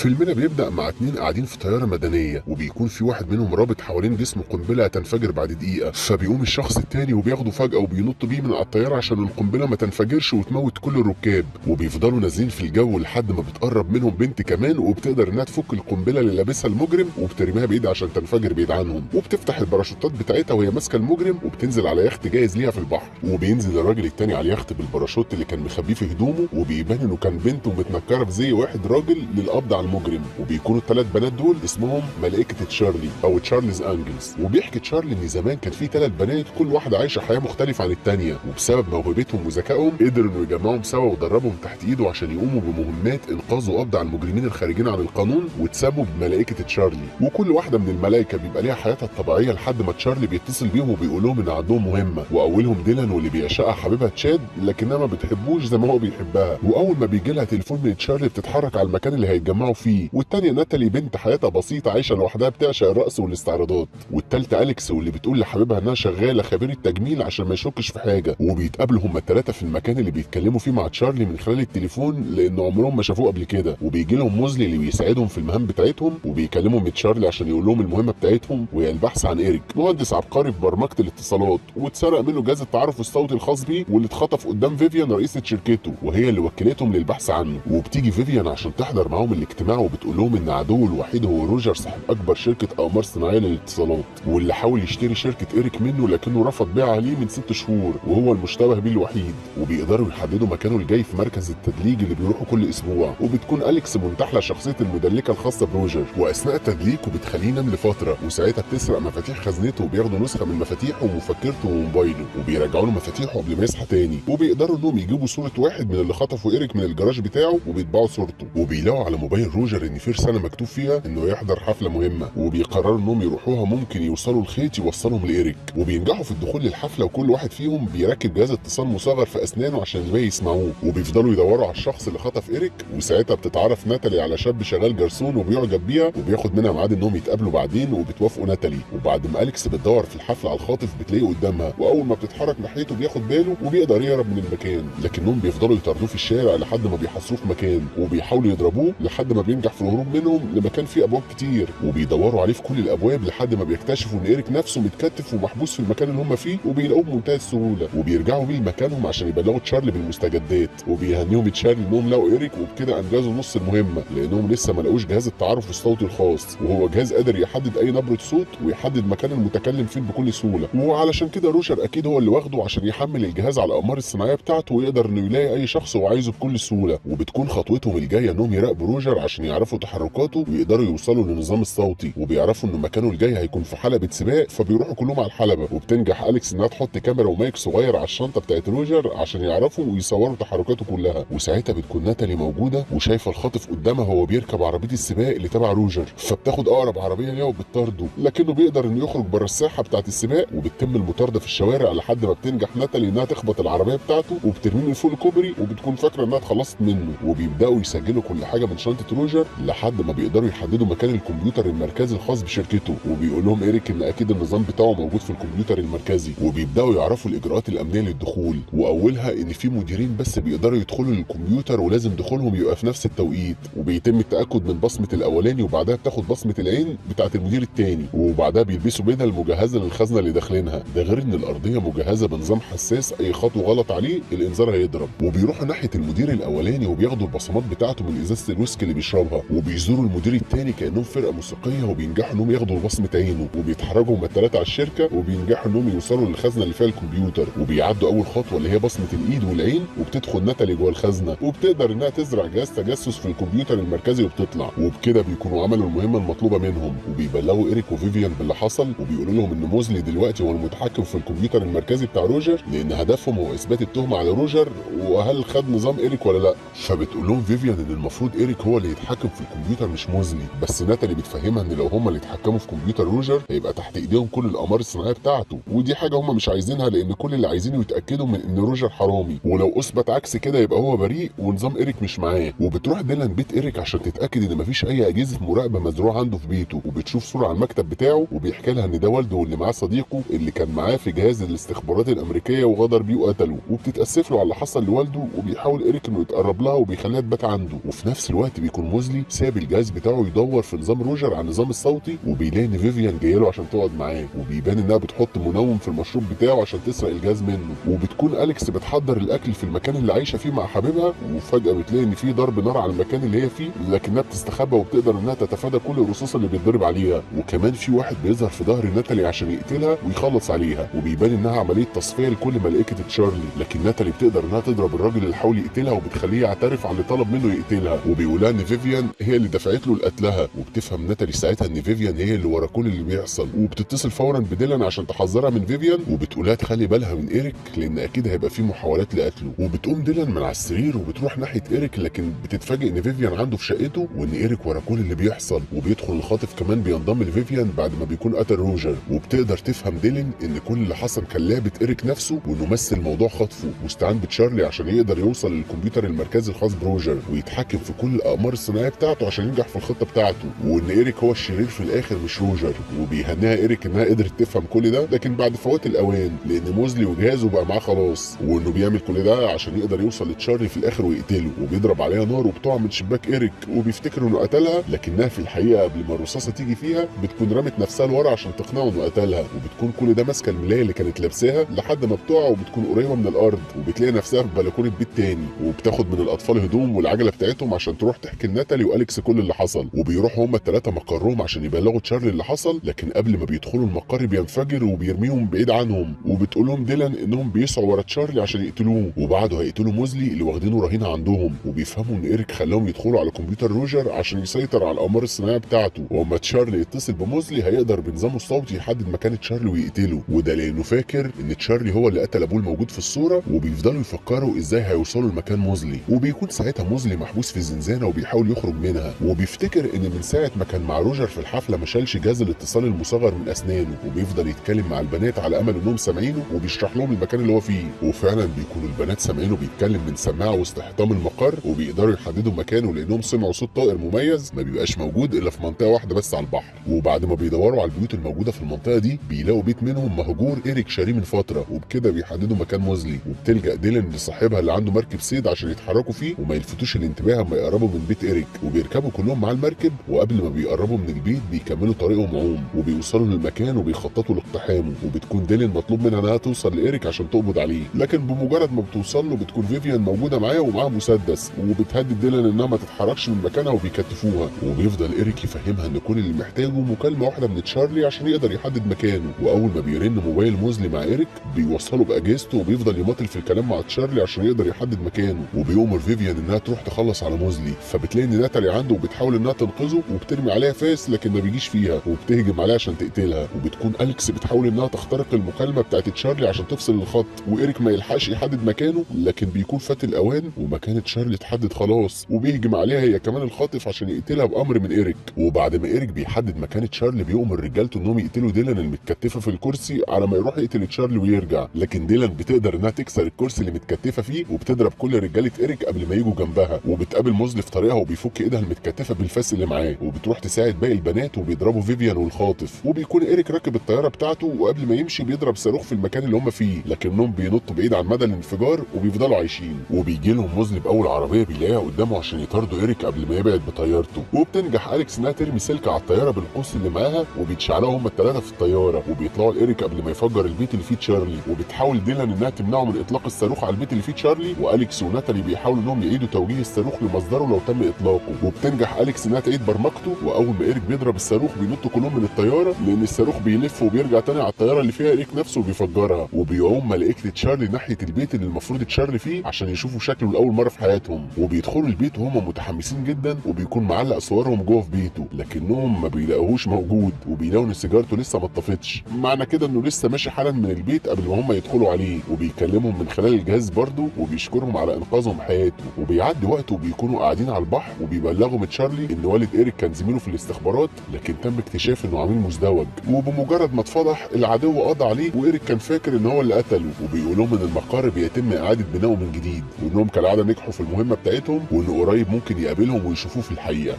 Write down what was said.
فيلمنا بيبدأ مع اتنين قاعدين في طيارة مدنية، وبيكون في واحد منهم رابط حوالين جسمه قنبلة هتنفجر بعد دقيقة، فبيقوم الشخص التاني وبياخده فجأة وبينط بيه من على الطيارة عشان القنبلة ما تنفجرش وتموت كل الركاب، وبيفضلوا نازلين في الجو لحد ما بتقرب منهم بنت كمان وبتقدر انها تفك القنبلة اللي لابسها المجرم وبترميها بعيد عشان تنفجر بعيد عنهم، وبتفتح الباراشوتات بتاعتها وهي ماسكة المجرم وبتنزل على يخت جاهز ليها في البحر، وبينزل الراجل التاني على اليخت بالباراشوت اللي كان مخبيه في هدومه، وبيبان انه كان بنت ومتنكرة في زي واحد راجل للقبض على المجرم، وبيكونوا الثلاث بنات دول اسمهم ملائكة تشارلي او تشارلز انجلز. وبيحكي تشارلي ان زمان كان في ثلاث بنات كل واحده عايشه حياه مختلفه عن الثانيه، وبسبب موهبتهم وذكائهم قدر انه يجمعهم سوا ودربهم تحت ايده عشان يقوموا بمهمات انقاذ وقبض على المجرمين الخارجين عن القانون، واتسابوا بملائكه تشارلي. وكل واحده من الملائكه بيبقى ليها حياتها الطبيعيه لحد ما تشارلي بيتصل بيهم وبيقول لهم ان عندهم مهمه، واولهم ديلان واللي بيعشقها حبيبها تشاد لكنها ما بتحبوش زي ما هو بيحبها، واول ما بيجي لها تليفون من تشارلي بتتحرك على المكان اللي هيتجمعوا فيه، والتانيه ناتالي بنت حياتها بسيطه عايشه لوحدها بتعشق الرقص والاستعراضات، والتالتة أليكس واللي بتقول لحبيبها انها شغاله خبيره تجميل عشان ما يشكش في حاجه، وبيتقابلوا هما الثلاثه في المكان اللي بيتكلموا فيه مع تشارلي من خلال التليفون لان عمرهم ما شافوه قبل كده، وبيجي لهم موزلي اللي بيساعدهم في المهام بتاعتهم، وبيكلمهم من تشارلي عشان يقول لهم المهمه بتاعتهم وهي البحث عن إيريك مهندس عبقري في برمجه الاتصالات، واتسرق منه جهاز التعرف الصوتي الخاص بيه واللي اتخطف قدام فيفيان رئيسه شركته، وهي اللي وكلتهم للبحث عنه، وبتيجي فيفيان عشان تحضر معاهم الاجتماع وبتقول لهم ان عدوه الوحيد هو روجر صاحب اكبر شركه اقمار صناعيه للاتصالات، واللي حاول يشتري شركه إيريك منه لكنه رفض بيعها ليه من 6 شهور وهو المشتبه بيه الوحيد، وبيقدروا يحددوا مكانه الجاي في مركز التدليج اللي بيروحوا كل اسبوع، وبتكون أليكس منتحله شخصيه المدلكه الخاصه بروجر، واثناء تدليكه بتخليه ينام لفتره، وساعتها بتسرق مفاتيح خزنته وبياخدوا نسخه من مفاتيحه ومفكرته وموبايله، وبيرجعوا له مفاتيحه قبل ما يصحى تاني، وبيقدروا انهم يجيبوا صوره واحد من اللي خطفوا إيريك من الجراج بتاعه وبيطبعوا صورته، وبيلاقوا على موبايل روجر ان في رساله مكتوب فيها انه يحضر حفله مهمه، وبيقرروا انهم يروحوها ممكن يوصلوا الخيط يوصلهم لإيريك، وبينجحوا في الدخول للحفله وكل واحد فيهم بيركب جهاز اتصال مصغر في اسنانه عشان الباقي يسمعوه، وبيفضلوا يدوروا على الشخص اللي خطف إيريك، وساعتها بتتعرف ناتالي على شاب شغال جرسون وبيعجب بيها وبياخد منها ميعاد انهم يتقابلوا بعدين، وبتوافقوا ناتالي، وبعد ما أليكس بتدور في الحفله على الخاطف بتلاقيه قدامها، واول ما بتتحرك ناحيته بياخد باله وبيقدر يهرب من المكان، لكنهم بيفضلوا يطاردوه في الشارع لحد ما بيحصروه في مكان، وبيحاولوا يضربوه لحد ما بينجح في الهروب منهم لمكان فيه ابواب كتير، وبيدوروا عليه في كل الابواب لحد ما بيكتشفوا ان إيريك نفسه متكتف ومحبوس في المكان اللي هم فيه، وبيلاقوه بمنتهى السهوله، وبيرجعوا بيه لمكانهم عشان يبلغوا تشارلي بالمستجدات، وبيهنيهم تشارلي انهم لقوا إيريك، وبكده انجزوا نص المهمه لانهم لسه ما لقوش جهاز التعرف الصوتي الخاص، وهو جهاز قادر يحدد اي نبره صوت ويحدد مكان المتكلم فين بكل سهوله، وعلشان كده روجر اكيد هو اللي واخده عشان يحمل الجهاز على الاقمار الصناعيه بتاعته ويقدر انه يلاقي اي شخص هو عايزه بكل سهوله، وبتكون خطوتهم الجايه انهم يراقبوا روجر عشان يعرفوا تحركاته ويقدروا يوصلوا للنظام الصوتي، وبيعرفوا ان مكانه الجاي هيكون في حلبة سباق، فبيروحوا كلهم على الحلبة، وبتنجح أليكس انها تحط كاميرا ومايك صغير على الشنطة بتاعت روجر عشان يعرفوا ويصوروا تحركاته كلها، وساعتها بتكون ناتالي موجودة وشايفة الخاطف قدامها وهو بيركب عربية السباق اللي تبع روجر، فبتاخد أقرب عربية ليها وبتطارده، لكنه بيقدر انه يخرج بره الساحة بتاعت السباق، وبتتم المطاردة في الشوارع لحد ما بتنجح ناتالي انها تخبط العربية بتاعته وبترميه من فوق الكوبري، وبتكون فاكرة انها اتخلصت منه، وبيبدأوا يسجلوا كل حاجة من شنطة روجر لحد ما بيقدروا يحددوا مكان الكمبيوتر المركزي الخاص بشركته، وبيقول لهم إيريك ان اكيد النظام بتاعه موجود في الكمبيوتر المركزي، وبيبداوا يعرفوا الاجراءات الامنيه للدخول، واولها ان في مديرين بس بيقدروا يدخلوا للكمبيوتر ولازم دخولهم يبقى في نفس التوقيت، وبيتم التاكد من بصمه الاولاني وبعدها بتاخد بصمه العين بتاعه المدير الثاني، وبعدها بيلبسوا بدل مجهزه للخزنه اللي داخلينها، ده غير ان الارضيه مجهزه بنظام حساس اي خطوه غلط عليه الانذار هيضرب، وبيروحوا ناحيه المدير الاولاني وبياخدوا البصمات بتاعته من ازازه الويسكي اللي بيشربها، وبيزوروا المدير الثاني كانهم فرقه موسيقيه وبينجحوا انهم ياخدوا بصمه عينه، وبيتحركوا هما الثلاثه على الشركه وبينجحوا انهم يوصلوا للخزنه اللي فيها الكمبيوتر، وبيعدوا اول خطوه اللي هي بصمه الايد والعين، وبتدخل ناتالي جوه الخزنه وبتقدر انها تزرع جهاز تجسس في الكمبيوتر المركزي وبتطلع، وبكده بيكونوا عملوا المهمه المطلوبه منهم، وبيبلغوا إيريك وفيفيان باللي حصل، وبيقولوا لهم ان موزلي دلوقتي هو المتحكم في الكمبيوتر المركزي بتاع روجر لان هدفهم هو اثبات التهمه على روجر وهل خد نظام إيريك ولا لا، فبتقول لهم فيفيان ان المفروض إيريك هو اللي يتحكم في الكمبيوتر مش موزلي، بس ناتالي بتفهمها ان لو هم اللي اتحكموا في كمبيوتر روجر هيبقى تحت ايديهم كل الاقمار الصناعيه بتاعته، ودي حاجه هم مش عايزينها لان كل اللي عايزينه يتاكدوا من ان روجر حرامي، ولو اثبت عكس كده يبقى هو بريء ونظام إيريك مش معاه، وبتروح ديلان بيت إيريك عشان تتاكد ان مفيش اي اجهزه مراقبه مزروعه عنده في بيته، وبتشوف صوره على المكتب بتاعه وبيحكي لها ان ده والده واللي معاه صديقه اللي كان معاه في جهاز الاستخبارات الامريكيه وغدر بيه وقتله، وبتتاسف له على اللي حصل لوالده، وبيحاول إيريك انه يتقرب لها وبيخليها تبات عنده، وفي نفس الوقت بيكون موزلي ساب الجهاز بتاعه يدور في نظام روجر على النظام الصوتي، وبيلاقي ان فيفيان جايه له عشان تقعد معاه، وبيبان انها بتحط منوم في المشروب بتاعه عشان تسرق الجهاز منه. وبتكون اليكس بتحضر الاكل في المكان اللي عايشه فيه مع حبيبها، وفجاه بتلاقي ان في ضرب نار على المكان اللي هي فيه، لكنها بتستخبى وبتقدر انها تتفادى كل الرصاص اللي بيتضرب عليها. وكمان في واحد بيظهر في ظهر ناتالي عشان يقتلها ويخلص عليها، وبيبان انها عمليه تصفيه لكل ملائكه تشارلي، لكن ناتالي بتقدر انها تضرب الراجل اللي حاول يقتلها وبتخليه يعترف على اللي طلب منه يقتلها، وبيقولها ان فيفيان هي اللي دفعت له لقتلها. وبتفهم ناتالي ساعتها ان فيفيان هي اللي ورا كل اللي بيحصل، وبتتصل فورا بديلان عشان تحذرها من فيفيان، وبتقولها تخلي بالها من ايريك لان اكيد هيبقى في محاولات لقتله. وبتقوم ديلان من على السرير وبتروح ناحيه ايريك، لكن بتتفاجئ ان فيفيان عنده في شقته وان ايريك ورا كل اللي بيحصل. وبيدخل الخاطف كمان بينضم لفيفيان بعد ما بيكون قتل روجر. وبتقدر تفهم ديلان ان كل اللي حصل كان لعبه ايريك نفسه، وانه مثل موضوع خطفه واستعان بتشارلي عشان يقدر يوصل للكمبيوتر المركزي الخاص بروجر ويتحكم في كل الاقمار الصناعيه بتاعته عشان ينجح في الخطه بتاعته، وان ايريك هو الشرير في الاخر مش روجر. وبيهنيها ايريك انها قدرت تفهم كل ده، لكن بعد فوات الاوان لان موزلي وجهازه بقى معاه خلاص، وانه بيعمل كل ده عشان يقدر يوصل لتشارلي في الاخر ويقتله. وبيضرب عليها نار وبتقع من شباك ايريك، وبيفتكر انه قتلها، لكنها في الحقيقه قبل ما الرصاصه تيجي فيها بتكون رمت نفسها لورا عشان تقنعه انه قتلها. وبتكون كل ده ماسكه الملايه اللي كانت لابساها لحد ما بتقع وبتكون قريبه من الارض، وبتلاقي نفسها في بلكونه بيت تاني، وبتاخد من الاطفال هدوم والعجله بتاعتهم عشان تروح تحكي لناتالي واليكس كل اللي حصل. وبيروحوا هما الثلاثه مقرهم عشان يبلغوا تشارلي اللي حصل، لكن قبل ما بيدخلوا المقر بينفجر وبيرميهم بعيد عنهم. وبتقول لهم ديلان انهم بيسعوا ورا تشارلي عشان يقتلوه، وبعده هيقتلوا موزلي اللي واخدينه رهينه عندهم. وبيفهموا ان ايريك خلاهم يدخلوا على كمبيوتر روجر عشان يسيطر على الاقمار الصناعيه بتاعته، واما تشارلي يتصل بموزلي هيقدر بنظامه الصوتي يحدد مكان تشارلي ويقتله. وده لانه فاكر ان تشارلي هو اللي قتل ابوه الموجود في الصوره، وبيفضلوا يفكروا ازاي هيوصلوا لمكان موزلي. وبيكون ساعتها موزلي محبوس في الزنزانه وبيحاول يخرج منها، وبيفتكر ان من ساعه ما كان مع روجر في الحفله ما شالش جهاز الاتصال المصغر من اسنانه، وبيفضل يتكلم مع البنات على امل انهم سامعينه وبيشرح لهم المكان اللي هو فيه. وفعلا بيكونوا البنات سامعينه بيتكلم من سماعه وسط حيطان المقر، وبيقدروا يحددوا مكانه لانهم سمعوا صوت طائر مميز ما بيبقاش موجود الا في منطقه واحده بس على البحر. وبعد ما بيدوروا على البيوت الموجوده في المنطقه دي بيلاقوا بيت منهم مهجور ايريك شاريه من فتره، وبكده بيحددوا مكان موزلي. وبتلجأ ديلان لصاحبها اللي عنده مركب صيد عشان يتحركوا فيه وما يلفتوش الانتباه اما يقربوا من بيت ايريك، وبيركبوا كلهم مع المركب. وقبل ما بيقربوا من البيت بيكملوا طريقهم عوم وبيوصلوا للمكان وبيخططوا لاقتحامه. وبتكون ديلان مطلوب منها انها توصل لايريك عشان تقبض عليه، لكن بمجرد ما بتوصل له بتكون فيفيان موجوده معاه ومعاها مسدس، وبتهدد ديلان انها ما تتحركش من مكانها وبيكتفوها. وبيفضل ايريك يفهمها ان كل اللي محتاجه مكالمه واحده من تشارلي عشان يقدر يحدد مكانه. واول ما بيرن موبايل موزلي مع ايريك بيوصله باجهزته، وبيفضل يماطل في الكلام مع تشارلي عشان يقدر يحدد مكانه. وبيؤمر فيفيان انها تروح تخلص على موزلي، فبتلاقي ان ناتالي عنده وبتحاول انها تنقذه وبترمي عليها فاس لكن ما بيجيش فيها، وبتهجم عليها عشان تقتلها. وبتكون اليكس بتحاول انها تخترق المكالمه بتاعت تشارلي عشان تفصل الخط، وايريك ما يلحقش يحدد مكانه، لكن بيكون فات الاوان ومكان تشارلي اتحدد خلاص، وبيهجم عليها هي كمان الخاطف عشان يقتلها بامر من ايريك. وبعد ما ايريك بيحدد مكان تشارلي بيؤمر رجالته انهم يقتلوا ديلان المتكتفه في الكرسي على ما يروح يقتل تشارلي ويرجع، لكن ديلان بتقدر انها تكسر الكرسي اللي متكتفه فيه وبتضرب كل رجاله ايريك قبل ما يجوا جنبها. وبتقابل موزلي في طريقها وبيفك ايدها المتكتفه بالفاس اللي معاه، وبتروح تساعد باقي البنات وبيضربوا فيفيان والخاطف. وبيكون ايريك راكب الطياره بتاعته، وقبل ما يمشي بيضرب صاروخ في المكان اللي هم فيه، لكنهم بينطوا بعيد عن مدى الانفجار وبيفضلوا عايشين. وبيجي لهم موزلي باول عربيه بيلاقيها قدامه عشان يطاردوا ايريك قبل ما يبعد بطيارته. وبتنجح اليكس انها ترمي سلك على الطياره بالقوس اللي معاها، وبيتشعلقوا هم الثلاثه في الطياره وبيطلعوا لايريك قبل ما يفجر البيت اللي فيه تشارلي. وبتحاول ديلان انها تمنعه من اطلاق الصاروخ على البيت اللي فيه تشارلي، واليكس وناتالي بيحاولوا انهم يعيدوا توجيه الصاروخ لمصدره لو تم اطلاقه. وبتنجح اليكس انها تعيد برمجته، واول ما ايريك بيضرب الصاروخ بينطوا كلهم من الطياره لان الصاروخ بيلف وبيرجع تاني على الطياره اللي فيها ايريك نفسه وبيفجرها. وبيعوم ملائكه تشارلي ناحيه البيت اللي المفروض تشارلي فيه عشان يشوفوا شكله لاول مره في حياتهم. وبيدخلوا البيت وهم متحمسين جدا، وبيكون معلق صورهم جوه في بيته، لكنهم ما بيلاقوهوش موجود، وبيلاقوا ان سيجارته لسه ما اتطفتش، معنى كده انه لسه ماشي حالا من البيت قبل ما هم يدخلوا عليه. وبيكلمهم من خلال الجهاز برضه وبيشكرهم على انقاذهم حياته. وبيعدي وقت وبيكونوا قاعدين على البحر، وبيبلغوا من تشارلي ان والد ايريك كان زميله في الاستخبارات، لكن تم اكتشاف انه عميل مزدوج. وبمجرد ما اتفضح العدو قضى عليه، وايريك كان فاكر ان هو اللي قتله. وبيقول لهم ان المقر بيتم اعاده بنائه من جديد، وانهم كالعاده نجحوا في المهمه بتاعتهم، وان قريب ممكن يقابلهم ويشوفوه في الحقيقه.